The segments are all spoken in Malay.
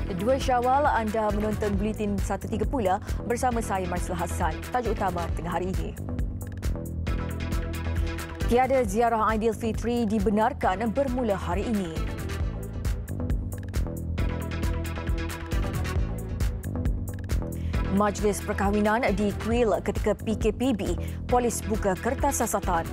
2 Syawal anda menonton Buletin 1.30 bersama saya Marslah Hassan. Tajuk utama tengah hari ini. Tiada ziarah Aidilfitri dibenarkan bermula hari ini. Majlis perkahwinan dikuil ketika PKPB, polis buka kertas siasatan.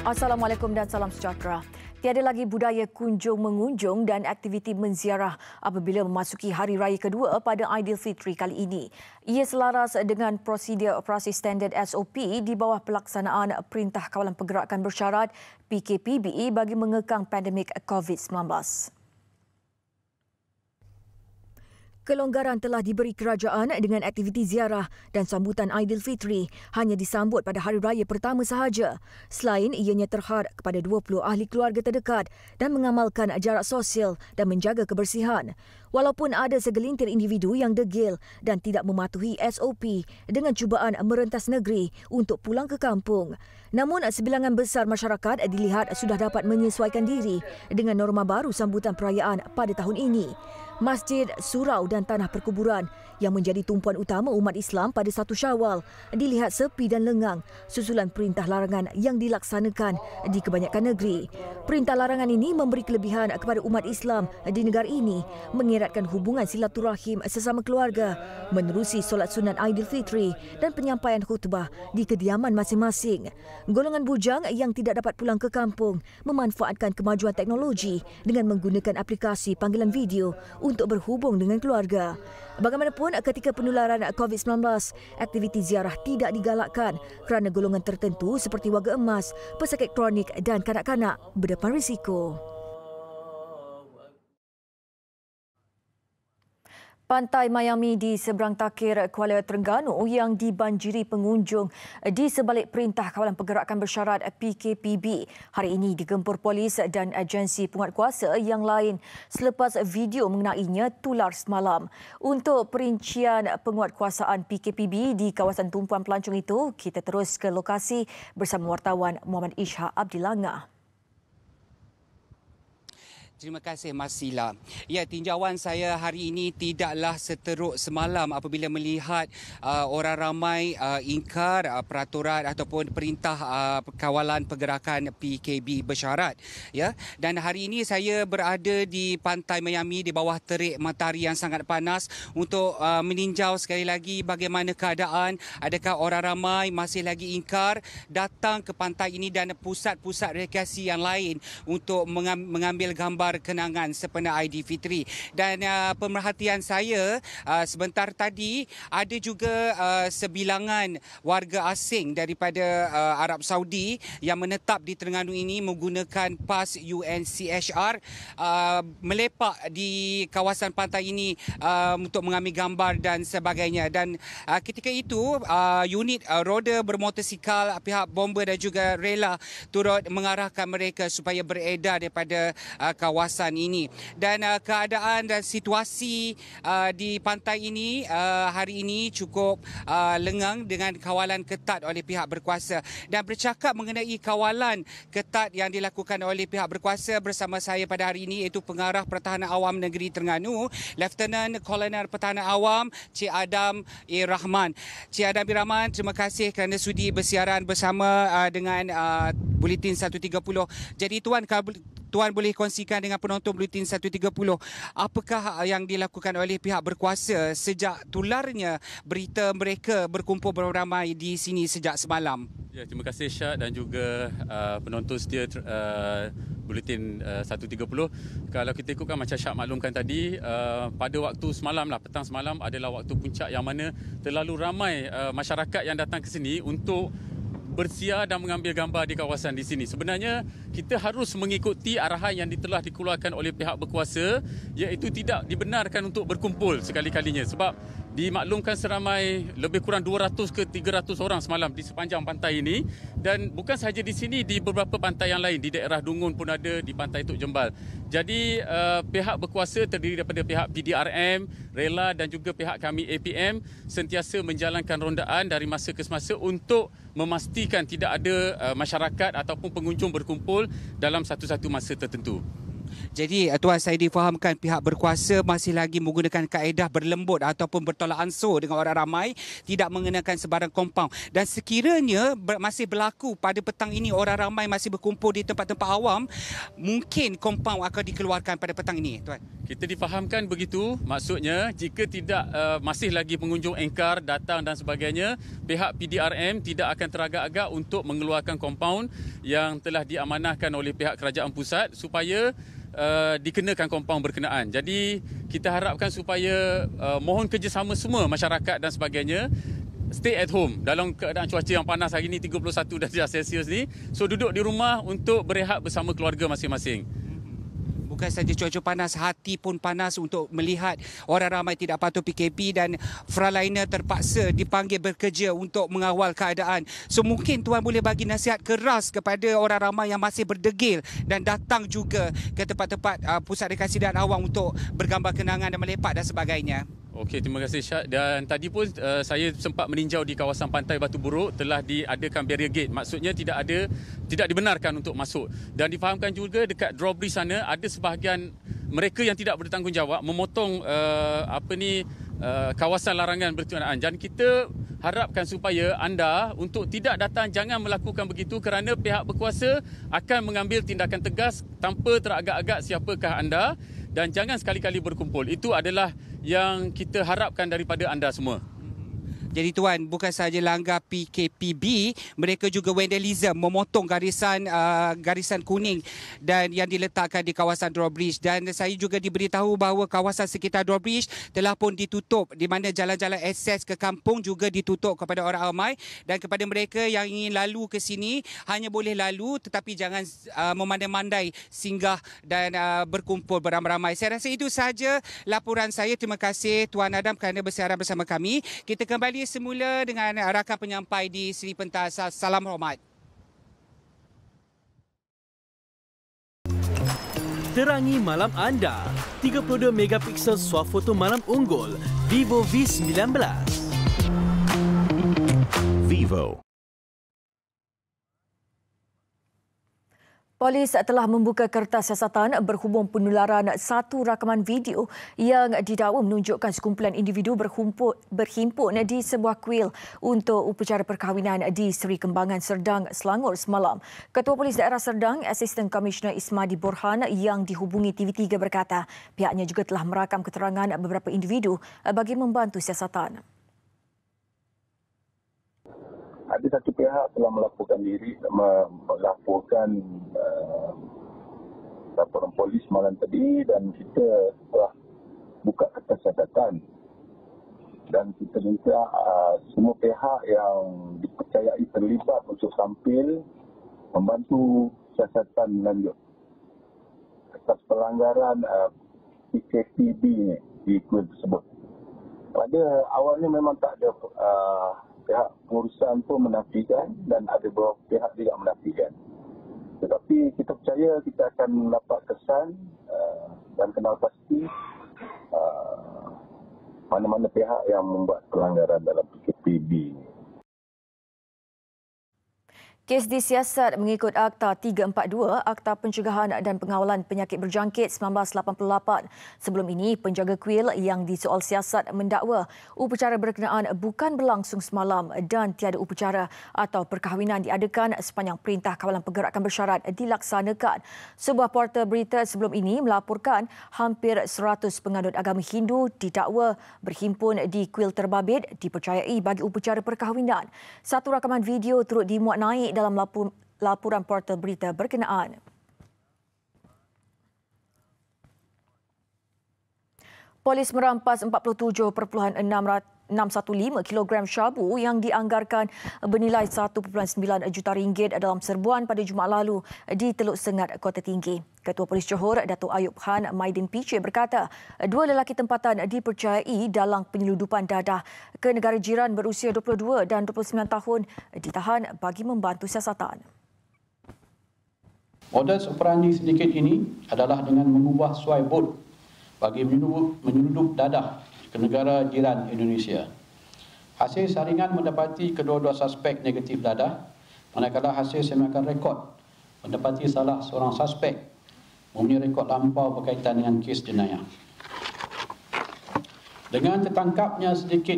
Assalamualaikum dan salam sejahtera. Tiada lagi budaya kunjung-mengunjung dan aktiviti menziarah apabila memasuki Hari Raya kedua pada Aidilfitri kali ini. Ia selaras dengan prosedur operasi standard SOP di bawah pelaksanaan Perintah Kawalan Pergerakan Bersyarat PKPB bagi mengekang pandemik COVID-19. Kelonggaran telah diberi kerajaan dengan aktiviti ziarah dan sambutan Aidilfitri hanya disambut pada hari raya pertama sahaja. Selain ianya terhad kepada 20 ahli keluarga terdekat dan mengamalkan jarak sosial dan menjaga kebersihan. Walaupun ada segelintir individu yang degil dan tidak mematuhi SOP dengan cubaan merentas negeri untuk pulang ke kampung. Namun sebilangan besar masyarakat dilihat sudah dapat menyesuaikan diri dengan norma baru sambutan perayaan pada tahun ini. Masjid, surau dan tanah perkuburan yang menjadi tumpuan utama umat Islam pada 1 Syawal dilihat sepi dan lengang susulan perintah larangan yang dilaksanakan di kebanyakan negeri. Perintah larangan ini memberi kelebihan kepada umat Islam di negara ini mengeratkan hubungan silaturahim sesama keluarga, menerusi solat sunat Aidilfitri dan penyampaian khutbah di kediaman masing-masing. Golongan bujang yang tidak dapat pulang ke kampung memanfaatkan kemajuan teknologi dengan menggunakan aplikasi panggilan video untuk berhubung dengan keluarga. Bagaimanapun, ketika penularan COVID-19, aktiviti ziarah tidak digalakkan kerana golongan tertentu seperti warga emas, pesakit kronik dan kanak-kanak berdepan risiko. Pantai Miami di seberang takir Kuala Terengganu yang dibanjiri pengunjung di sebalik Perintah Kawalan Pergerakan Bersyarat PKPB hari ini digempur polis dan agensi penguatkuasa yang lain selepas video mengenainya tular semalam. Untuk perincian penguatkuasaan PKPB di kawasan tumpuan pelancong itu, kita terus ke lokasi bersama wartawan Muhammad Ishak Abdilanga. Terima kasih Marsila. Ya, tinjauan saya hari ini tidaklah seteruk semalam apabila melihat orang ramai ingkar peraturan ataupun perintah kawalan pergerakan PKB bersyarat. Ya, dan hari ini saya berada di Pantai Miami di bawah terik matahari yang sangat panas untuk meninjau sekali lagi bagaimana keadaan, adakah orang ramai masih lagi ingkar datang ke pantai ini dan pusat-pusat rekreasi yang lain untuk mengambil gambar kenangan sempena Aidilfitri. Dan pemerhatian saya sebentar tadi ada juga sebilangan warga asing daripada Arab Saudi yang menetap di Terengganu ini menggunakan pas UNCHR melepak di kawasan pantai ini untuk mengambil gambar dan sebagainya. Dan ketika itu unit roda bermotosikal, pihak bomber dan juga rela turut mengarahkan mereka supaya beredar daripada kawasan ini. Dan keadaan dan situasi di pantai ini hari ini cukup lengang dengan kawalan ketat oleh pihak berkuasa. Dan bercakap mengenai kawalan ketat yang dilakukan oleh pihak berkuasa, bersama saya pada hari ini iaitu Pengarah Pertahanan Awam Negeri Terengganu, Lieutenant Kolonel Pertahanan Awam Cik Adam Rahman. Cik Adam Rahman, terima kasih kerana sudi bersiaran bersama dengan Buletin 1.30. Jadi Tuan boleh kongsikan dengan penonton Buletin 1.30 apakah yang dilakukan oleh pihak berkuasa sejak tularnya berita mereka berkumpul beramai di sini sejak semalam? Ya, terima kasih Syah dan juga penonton setia Buletin 1.30. Kalau kita ikutkan macam Syah maklumkan tadi, pada waktu semalam lah, petang semalam adalah waktu puncak yang mana terlalu ramai masyarakat yang datang ke sini untuk bersiar dan mengambil gambar di kawasan di sini. Sebenarnya kita harus mengikuti arahan yang telah dikeluarkan oleh pihak berkuasa, iaitu tidak dibenarkan untuk berkumpul sekali-kalinya sebab dimaklumkan seramai lebih kurang 200 ke 300 orang semalam di sepanjang pantai ini, dan bukan sahaja di sini, di beberapa pantai yang lain, di daerah Dungun pun ada, di pantai Tok Jembal. Jadi pihak berkuasa terdiri daripada pihak PDRM, Rela dan juga pihak kami APM sentiasa menjalankan rondaan dari masa ke semasa untuk memastikan tidak ada masyarakat ataupun pengunjung berkumpul dalam satu-satu masa tertentu. Jadi Tuan, saya difahamkan pihak berkuasa masih lagi menggunakan kaedah berlembut ataupun bertolak ansur dengan orang ramai, tidak mengenakan sebarang kompaun. Dan sekiranya masih berlaku pada petang ini orang ramai masih berkumpul di tempat-tempat awam, mungkin kompaun akan dikeluarkan pada petang ini, Tuan. Kita difahamkan begitu, maksudnya jika tidak masih lagi pengunjung engkar datang dan sebagainya, pihak PDRM tidak akan teragak-agak untuk mengeluarkan kompaun yang telah diamanahkan oleh pihak kerajaan pusat supaya dikenakan kompaun berkenaan. Jadi kita harapkan supaya mohon kerjasama semua masyarakat dan sebagainya, stay at home dalam keadaan cuaca yang panas hari ini 31 darjah Celsius ni. So duduk di rumah untuk berehat bersama keluarga masing-masing. Bukan saja cuaca panas, hati pun panas untuk melihat orang ramai tidak patuh PKP dan frontliner terpaksa dipanggil bekerja untuk mengawal keadaan. So mungkin Tuan boleh bagi nasihat keras kepada orang ramai yang masih berdegil dan datang juga ke tempat-tempat pusat rekreasi dan awam untuk bergambar kenangan dan melepak dan sebagainya. Okey, terima kasih Syed. Dan tadi pun saya sempat meninjau di kawasan pantai Batu Buruk, telah diadakan barrier gate. Maksudnya tidak dibenarkan untuk masuk. Dan difahamkan juga dekat drawbridge sana ada sebahagian mereka yang tidak bertanggungjawab memotong kawasan larangan berkenaan. Dan kita harapkan supaya anda untuk tidak datang, jangan melakukan begitu kerana pihak berkuasa akan mengambil tindakan tegas tanpa teragak-agak siapakah anda, dan jangan sekali-kali berkumpul. Itu adalah yang kita harapkan daripada anda semua. Jadi Tuan, bukan sahaja langgar PKPB, mereka juga vandalism, memotong garisan kuning dan yang diletakkan di kawasan drawbridge. Dan saya juga diberitahu bahawa kawasan sekitar drawbridge telah pun ditutup, di mana jalan-jalan akses ke kampung juga ditutup kepada orang ramai, dan kepada mereka yang ingin lalu ke sini hanya boleh lalu tetapi jangan memandai-mandai singgah dan berkumpul beramai-ramai. Saya rasa itu sahaja laporan saya. Terima kasih Tuan Adam kerana bersiaran bersama kami. Kita kembali semula dengan rakan penyampai di Seri Pentas. Salam hormat. Terangi malam anda. 32 megapiksel swafoto malam unggul. Vivo V19. Vivo. Polis telah membuka kertas siasatan berhubung penularan satu rakaman video yang didakwa menunjukkan sekumpulan individu berhimpun di sebuah kuil untuk upacara perkahwinan di Seri Kembangan, Serdang, Selangor semalam. Ketua Polis Daerah Serdang, Asisten Komisioner Ismadi Borhan yang dihubungi TV3 berkata pihaknya juga telah merakam keterangan beberapa individu bagi membantu siasatan. Ada satu pihak telah melaporkan laporan polis malam tadi, dan kita telah buka kertas siasatan, dan kita minta semua pihak yang dipercayai terlibat untuk tampil membantu siasatan lanjut atas pelanggaran PKPB di kuil tersebut. Pada awalnya memang tak ada pihak pengurusan pun menafikan dan ada beberapa pihak juga menafikan. Tetapi kita percaya kita akan dapat kesan dan kenal pasti mana-mana pihak yang membuat pelanggaran dalam PKPB ini. Kes disiasat mengikut Akta 342, Akta Pencegahan dan Pengawalan Penyakit Berjangkit 1988. Sebelum ini, penjaga kuil yang disoal siasat mendakwa upacara berkenaan bukan berlangsung semalam dan tiada upacara atau perkahwinan diadakan sepanjang Perintah Kawalan Pergerakan Bersyarat dilaksanakan. Sebuah portal berita sebelum ini melaporkan hampir 100 penganut agama Hindu didakwa berhimpun di kuil terbabit dipercayai bagi upacara perkahwinan. Satu rakaman video turut dimuat naik dalam laporan portal berita berkenaan. Polis merampas 47.6 kilogram syabu yang dianggarkan bernilai 1.9 juta ringgit dalam serbuan pada Jumaat lalu di Teluk Sengat, Kota Tinggi. Ketua Polis Johor, Datuk Ayub Khan Maidin Piche berkata, 2 lelaki tempatan dipercayai dalam penyeludupan dadah ke negara jiran berusia 22 dan 29 tahun ditahan bagi membantu siasatan. Modus operandi sindiket ini adalah dengan mengubah suai bot bagi menyeludup dadah ke negara jiran Indonesia. Hasil saringan mendapati kedua-dua suspek negatif dadah, manakala hasil semakan rekod mendapati salah seorang suspek mempunyai rekod lampau berkaitan dengan kes jenayah. Dengan tertangkapnya sedikit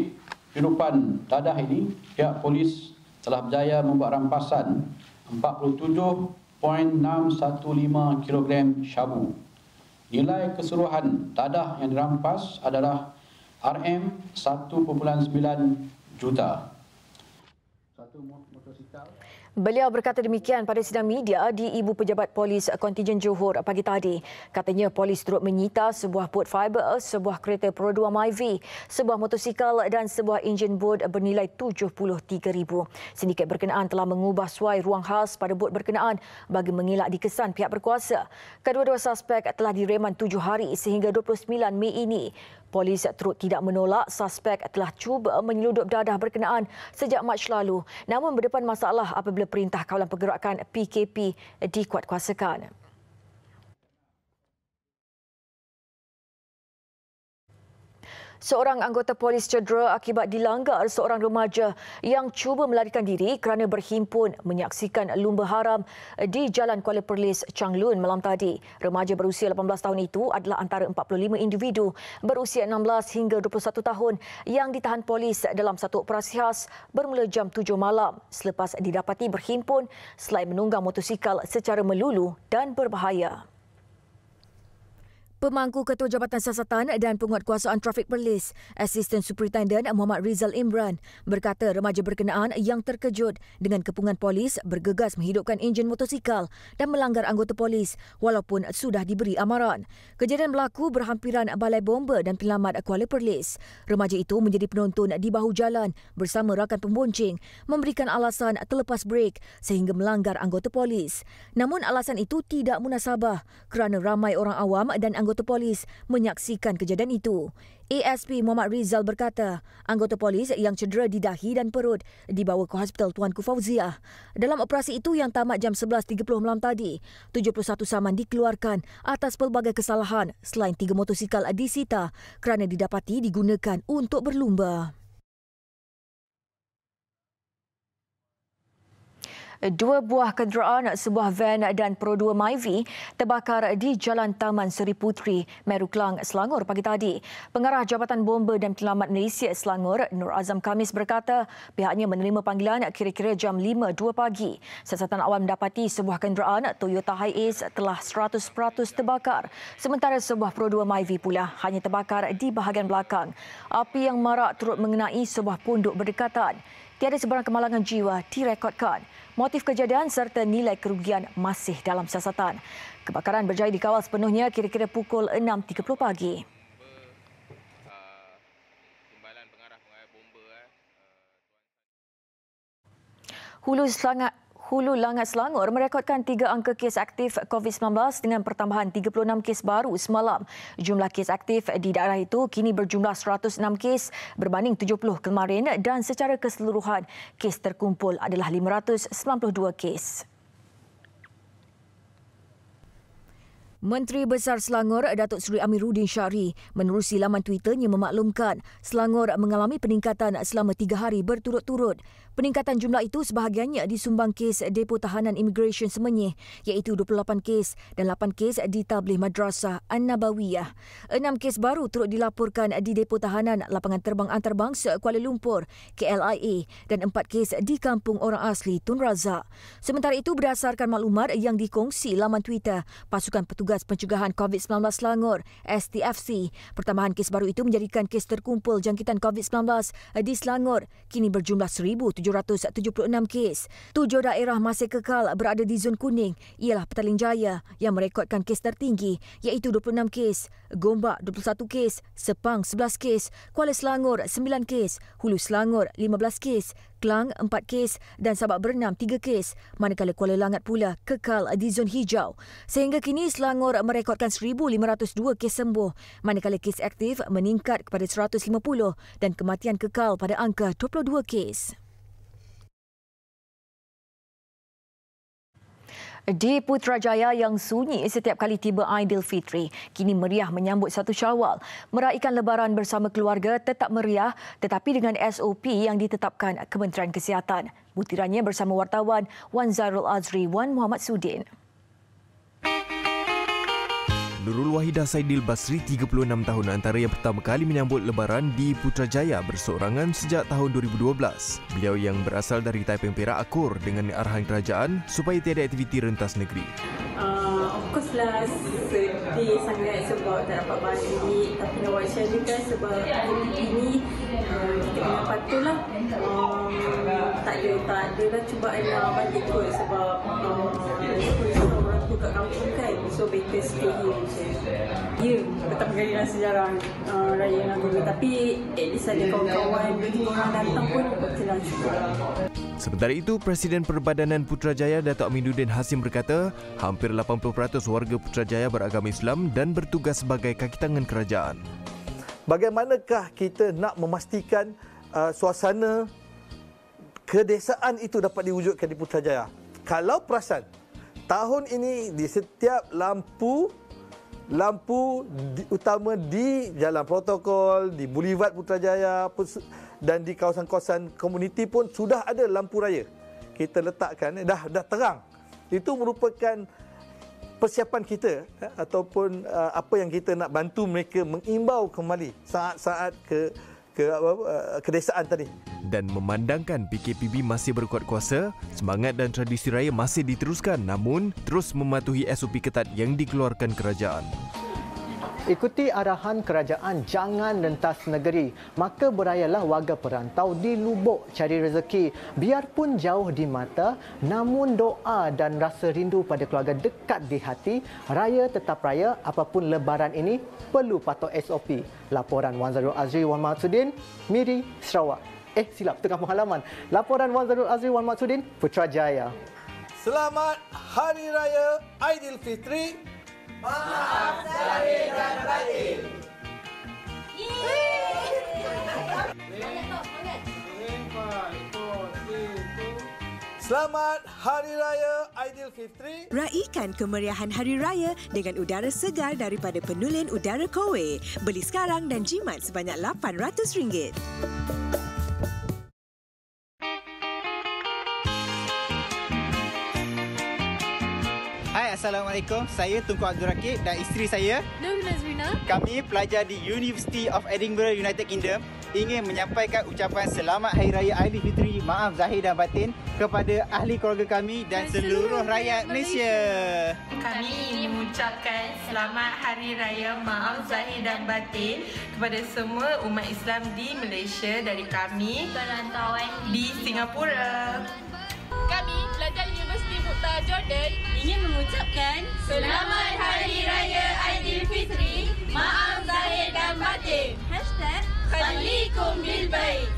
penyeludupan dadah ini, pihak polis telah berjaya membuat rampasan 47.615 kilogram syabu. Nilai keseluruhan dadah yang dirampas adalah RM1.9 juta. Beliau berkata demikian pada sidang media di Ibu Pejabat Polis Kontingen Johor pagi tadi. Katanya polis turut menyita sebuah bot fiber, sebuah kereta Pro 2 Myvi, sebuah motosikal dan sebuah enjin bot bernilai RM73,000. Sindiket berkenaan telah mengubah suai ruang khas pada bot berkenaan bagi mengelak dikesan pihak berkuasa. Kedua-dua suspek telah direman 7 hari sehingga 29 Mei ini. Polis turut tidak menolak suspek telah cuba menyeludup dadah berkenaan sejak Mac lalu, namun berdepan masalah apabila perintah kawalan pergerakan PKP dikuatkuasakan. Seorang anggota polis cedera akibat dilanggar seorang remaja yang cuba melarikan diri kerana berhimpun menyaksikan lumba haram di Jalan Kuala Perlis, Changlun malam tadi. Remaja berusia 18 tahun itu adalah antara 45 individu berusia 16 hingga 21 tahun yang ditahan polis dalam satu operasi khas bermula jam 7 malam selepas didapati berhimpun selain menunggang motosikal secara melulu dan berbahaya. Pemangku Ketua Jabatan Siasatan dan Penguatkuasaan Trafik Perlis, Assistant Superintendent Muhammad Rizal Imran, berkata remaja berkenaan yang terkejut dengan kepungan polis bergegas menghidupkan enjin motosikal dan melanggar anggota polis walaupun sudah diberi amaran. Kejadian berlaku berhampiran Balai Bomba dan Penyelamat Kuala Perlis. Remaja itu menjadi penonton di bahu jalan bersama rakan pembonceng memberikan alasan terlepas brek sehingga melanggar anggota polis. Namun alasan itu tidak munasabah kerana ramai orang awam dan anggota polis menyaksikan kejadian itu. ASP Muhammad Rizal berkata, anggota polis yang cedera di dahi dan perut dibawa ke Hospital Tuanku Fauziah. Dalam operasi itu yang tamat jam 11.30 malam tadi, 71 saman dikeluarkan atas pelbagai kesalahan selain 3 motosikal disita kerana didapati digunakan untuk berlumba. 2 buah kenderaan, sebuah van dan Pro 2 Myvi terbakar di Jalan Taman Seri Puteri, Meru Klang, Selangor pagi tadi. Pengarah Jabatan Bomba dan Penyelamat Malaysia Selangor, Nur Azam Khamis berkata pihaknya menerima panggilan kira-kira jam 5.02 pagi. Siasatan awal mendapati sebuah kenderaan Toyota Hiace telah 100% terbakar, sementara sebuah Pro 2 Myvi pula hanya terbakar di bahagian belakang. Api yang marak turut mengenai sebuah pondok berdekatan. Tiada sebarang kemalangan jiwa direkodkan. Motif kejadian serta nilai kerugian masih dalam siasatan. Kebakaran berjaya dikawal sepenuhnya kira-kira pukul 6.30 pagi. Hulu Langat Selangor merekodkan 3 angka kes aktif COVID-19 dengan pertambahan 36 kes baru semalam. Jumlah kes aktif di daerah itu kini berjumlah 106 kes berbanding 70 kemarin dan secara keseluruhan kes terkumpul adalah 592 kes. Menteri Besar Selangor, Datuk Seri Amiruddin Syari, menerusi laman Twitternya memaklumkan Selangor mengalami peningkatan selama 3 hari berturut-turut. Peningkatan jumlah itu sebahagiannya disumbang kes Depo Tahanan Immigration Semenyih iaitu 28 kes dan 8 kes di Tabligh Madrasah An-Nabawiyah. 6 kes baru turut dilaporkan di Depo Tahanan Lapangan Terbang Antarabangsa Kuala Lumpur KLIA dan 4 kes di Kampung Orang Asli Tun Razak. Sementara itu berdasarkan maklumat yang dikongsi laman Twitter, pasukan petugas Tugas Pencegahan COVID-19 Selangor STFC. Pertambahan kes baru itu menjadikan kes terkumpul jangkitan COVID-19 di Selangor kini berjumlah 1,776 kes. 7 daerah masih kekal berada di zon kuning ialah Petaling Jaya yang merekodkan kes tertinggi iaitu 26 kes, Gombak 21 kes, Sepang 11 kes, Kuala Selangor 9 kes, Hulu Selangor 15 kes, Kelang 4 kes dan Sabak Bernam 3 kes, manakala Kuala Langat pula kekal di zon hijau. Sehingga kini Selangor merekodkan 1,502 kes sembuh, manakala kes aktif meningkat kepada 150 dan kematian kekal pada angka 22 kes. Di Putrajaya yang sunyi setiap kali tiba Aidilfitri, kini meriah menyambut 1 Syawal. Meraihkan lebaran bersama keluarga tetap meriah tetapi dengan SOP yang ditetapkan Kementerian Kesihatan. Butirannya bersama wartawan Wan Zairul Azri, Wan Muhammad Sudin. Nurul Wahidah Saidil Basri, 36 tahun, antara yang pertama kali menyambut Lebaran di Putrajaya berseorangan sejak tahun 2012. Beliau yang berasal dari Taiping Perak akur dengan arahan kerajaan supaya tiada aktiviti rentas negeri. Of course lah, sedih sangat sebab tak dapat balik. Tapi nak buat share juga sebab ini kita kena patuhlah. Tak ada lah cubaan nak balik kot sebab orang tu kat kampung kan. So better stay here je. Ya, pertama kali dalam sejarah Raya Nagara. Tapi at least ada kawan-kawan, 2-3 orang datang pun okeylah cukup. Sementara itu, Presiden Perbadanan Putrajaya Datuk Aminuddin Hasim berkata, hampir 80% warga Putrajaya beragama Islam dan bertugas sebagai kaki tangan kerajaan. Bagaimanakah kita nak memastikan suasana kedesaan itu dapat diwujudkan di Putrajaya? Kalau perasan, tahun ini di setiap lampu utama di Jalan Protokol, di Boulevard Putrajaya dan di kawasan-kawasan komuniti pun sudah ada lampu raya. Kita letakkan, dah terang. Itu merupakan persiapan kita ataupun apa yang kita nak bantu mereka mengimbau kembali saat-saat kedesaan tadi. Dan memandangkan PKPB masih berkuat kuasa, semangat dan tradisi raya masih diteruskan namun terus mematuhi SOP ketat yang dikeluarkan kerajaan. Ikuti arahan kerajaan jangan rentas negeri. Maka berayalah warga perantau di lubuk cari rezeki. Biarpun jauh di mata, namun doa dan rasa rindu pada keluarga dekat di hati. Raya tetap raya, apapun lebaran ini perlu patuh SOP. Laporan Wan Zairul Azri, Wan Muhammad Sudin, Miri, Sarawak. Silap, tengah penghalaman. Laporan Wan Zairul Azri, Wan Muhammad Sudin, Putrajaya. Selamat Hari Raya Aidilfitri. Maaf zahir dan batin. Selamat Hari Raya Aidilfitri. Raikan kemeriahan Hari Raya dengan udara segar daripada Penulen Udara Kowe. Beli sekarang dan jimat sebanyak RM800. Hai, Assalamualaikum. Saya Tunku Abdul Rakib dan isteri saya Nur Nazrina. Kami pelajar di University of Edinburgh, United Kingdom ingin menyampaikan ucapan Selamat Hari Raya Aidilfitri, maaf zahir dan batin kepada ahli keluarga kami dan seluruh rakyat Malaysia. Kami ingin mengucapkan Selamat Hari Raya maaf zahir dan batin kepada semua umat Islam di Malaysia dari kami perantauan di Singapura. Kami, pelajar Universiti Muqtah Jordan, ingin mengucapkan Selamat Hari Raya Aidilfitri, maaf zahir dan batin. #Khalikum bil Bait.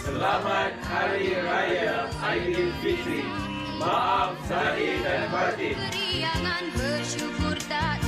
Selamat Hari Raya Aidilfitri, maaf zahir dan batin. Keriangan bersyukur tak